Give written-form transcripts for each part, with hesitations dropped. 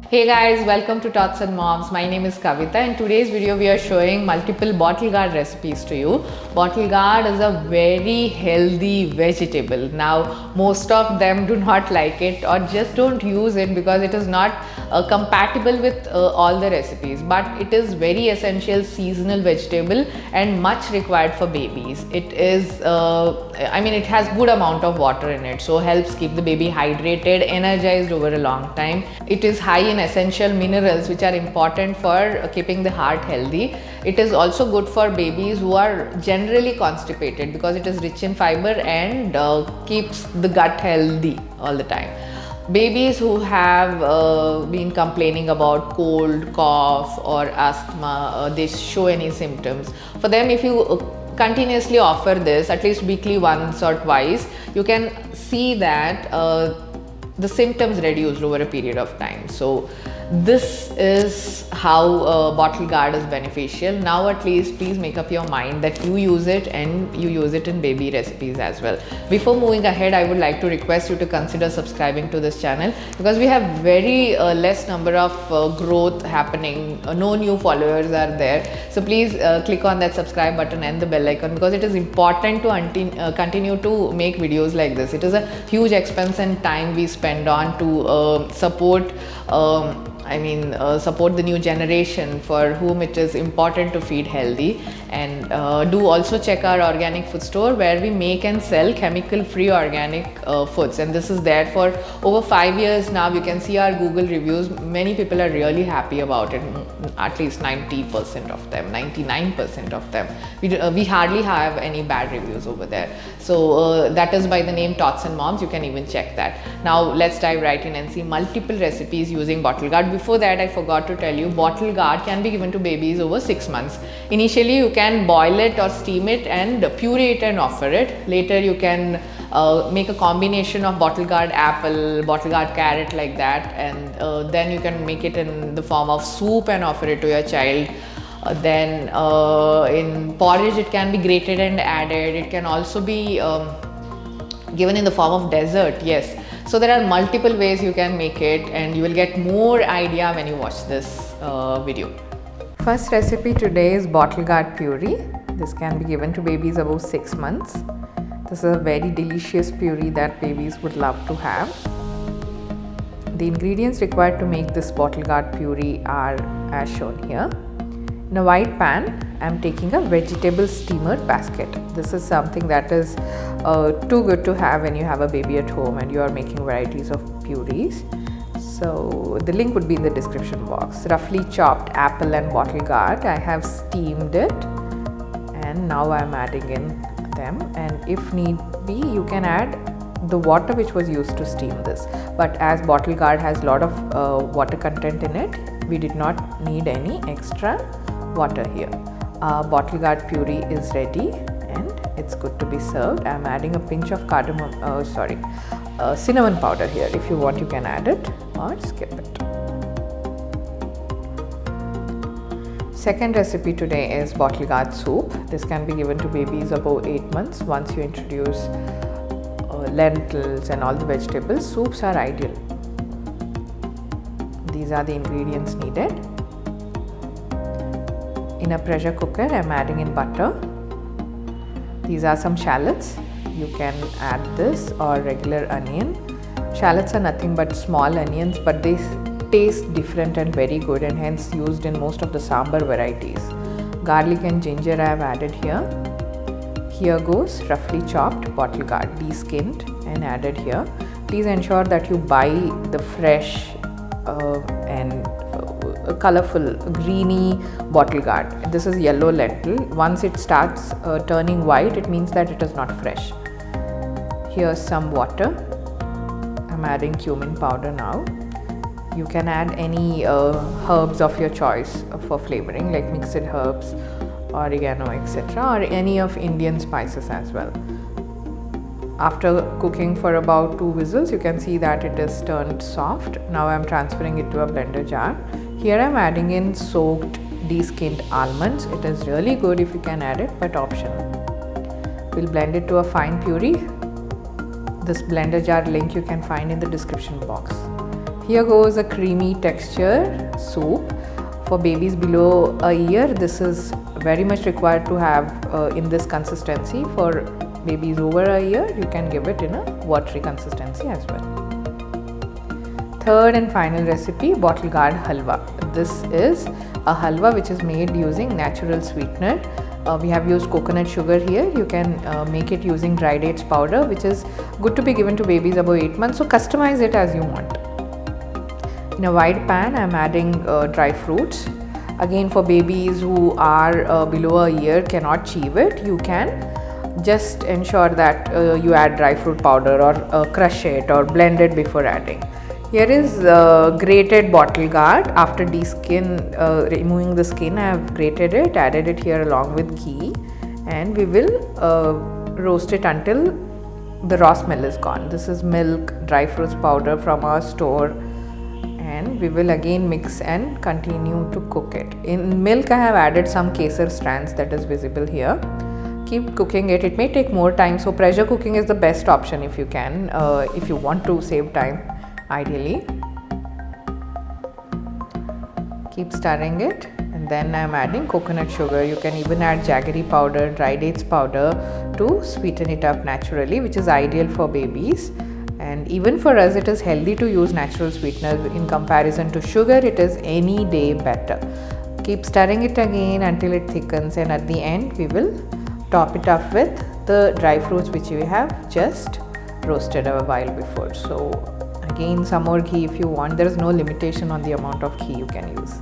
Hey guys, welcome to Tots and Moms. My name is Kavita. In today's video, we are showing multiple bottle gourd recipes to you. Bottle gourd is a very healthy vegetable. Now, most of them do not like it or just don't use it because it is not compatible with all the recipes. But it is very essential seasonal vegetable and much required for babies. It is, it has good amount of water in it, so helps keep the baby hydrated, energized over a long time. It is high in essential minerals which are important for keeping the heart healthy. It is also good for babies who are generally constipated because it is rich in fiber and keeps the gut healthy all the time. Babies who have been complaining about cold, cough or asthma, they show any symptoms. For them, if you continuously offer this at least weekly once or twice, you can see that the symptoms reduced over a period of time. So this is how bottle gourd is beneficial. Now at least please make up your mind that you use it and you use it in baby recipes as well. Before moving ahead, I would like to request you to consider subscribing to this channel because we have very less number of growth happening. No new followers are there. So please click on that subscribe button and the bell icon because it is important to continue to make videos like this. It is a huge expense and time we spend on to support support the new generation for whom it is important to feed healthy. And do also check our organic food store where we make and sell chemical free organic foods, and this is there for over 5 years now. You can see our Google reviews. Many people are really happy about it, at least 90% of them, 99% of them. We hardly have any bad reviews over there. So that is by the name Tots and Moms. You can even check that. Now let's dive right in and see multiple recipes using bottle gourd. Before that, I forgot to tell you, bottle gourd can be given to babies over 6 months. Initially, you can boil it or steam it and puree it and offer it. Later, you can make a combination of bottle gourd apple, bottle gourd carrot like that, and then you can make it in the form of soup and offer it to your child. Then in porridge, it can be grated and added. It can also be given in the form of dessert. Yes. So there are multiple ways you can make it, and you will get more idea when you watch this video. First recipe today is bottle gourd puree. This can be given to babies above 6 months. This is a very delicious puree that babies would love to have. The ingredients required to make this bottle gourd puree are as shown here. In a wide pan, I am taking a vegetable steamer basket. This is something that is too good to have when you have a baby at home and you are making varieties of purees. So the link would be in the description box. Roughly chopped apple and bottle gourd. I have steamed it and now I am adding in them, and if need be you can add the water which was used to steam this. But as bottle gourd has a lot of water content in it, we did not need any extra water here. Bottle gourd puree is ready and it's good to be served. I am adding a pinch of cinnamon powder here. If you want, you can add it or skip it. Second recipe today is bottle gourd soup. This can be given to babies above 8 months. Once you introduce lentils and all the vegetables, soups are ideal. These are the ingredients needed. In a pressure cooker, I am adding in butter. These are some shallots. You can add this or regular onion. Shallots are nothing but small onions, but they taste different and very good, and hence used in most of the sambar varieties. Garlic and ginger I have added here. Here goes roughly chopped bottle gourd, de-skinned and added here. Please ensure that you buy the fresh and colorful greeny bottle gourd. This is yellow lentil. Once it starts turning white, it means that it is not fresh. Here's some water. I'm adding cumin powder now. You can add any herbs of your choice for flavoring, like mixed herbs, oregano, etc., or any of Indian spices as well. After cooking for about 2 whistles, you can see that it is turned soft. Now I am transferring it to a blender jar. Here I am adding in soaked de-skinned almonds. It is really good if you can add it, but optional. We'll blend it to a fine puree. This blender jar link you can find in the description box. Here goes a creamy texture soup. For babies below a year, this is very much required to have in this consistency. For babies over a year, you can give it in a watery consistency as well. Third and final recipe, bottle gourd halwa. This is a halwa which is made using natural sweetener. We have used coconut sugar here. You can make it using dry dates powder, which is good to be given to babies above 8 months. So customize it as you want. In a wide pan, I am adding dry fruits. Again, for babies who are below a year cannot chew it, you can just ensure that you add dry fruit powder or crush it or blend it before adding. Here is grated bottle gourd. After removing the skin, I have grated it, added it here along with ghee, and we will roast it until the raw smell is gone. This is milk, dry fruits powder from our store, and we will again mix and continue to cook it. In milk, I have added some kesar strands that is visible here. Keep cooking it. It may take more time, so pressure cooking is the best option if you can, if you want to save time, ideally. Keep stirring it, and then I am adding coconut sugar. You can even add jaggery powder, dry dates powder to sweeten it up naturally, which is ideal for babies. And even for us, it is healthy to use natural sweeteners. In comparison to sugar, it is any day better. Keep stirring it again until it thickens, and at the end we will top it up with the dry fruits which we have just roasted a while before. So again, some more ghee if you want. There is no limitation on the amount of ghee you can use.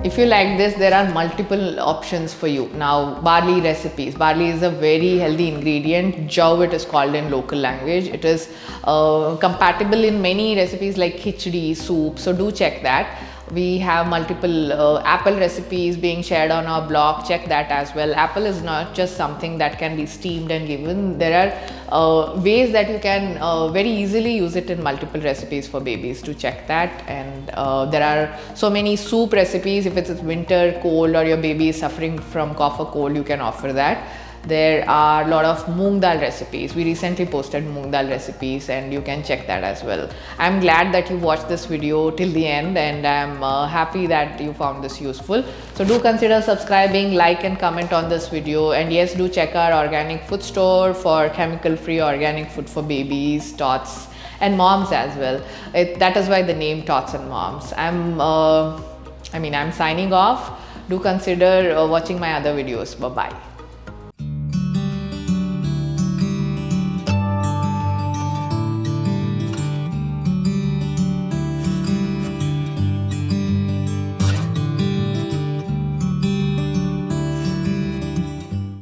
If you like this, there are multiple options for you. Now, barley recipes. Barley is a very healthy ingredient. Jaw, it is called in local language. It is compatible in many recipes like khichdi, soup. So do check that. We have multiple apple recipes being shared on our blog. Check that as well. Apple is not just something that can be steamed and given. There are ways that you can very easily use it in multiple recipes for babies. To check that. And there are so many soup recipes. If it's winter cold or your baby is suffering from cough or cold, you can offer that. There are a lot of moong dal recipes. We recently posted moong dal recipes, and you can check that as well. I'm glad that you watched this video till the end, and I'm happy that you found this useful. So do consider subscribing, like and comment on this video, and yes, do check our organic food store for chemical free organic food for babies, tots and moms as well. That is why the name Tots and Moms. I'm signing off. Do consider watching my other videos. Bye bye.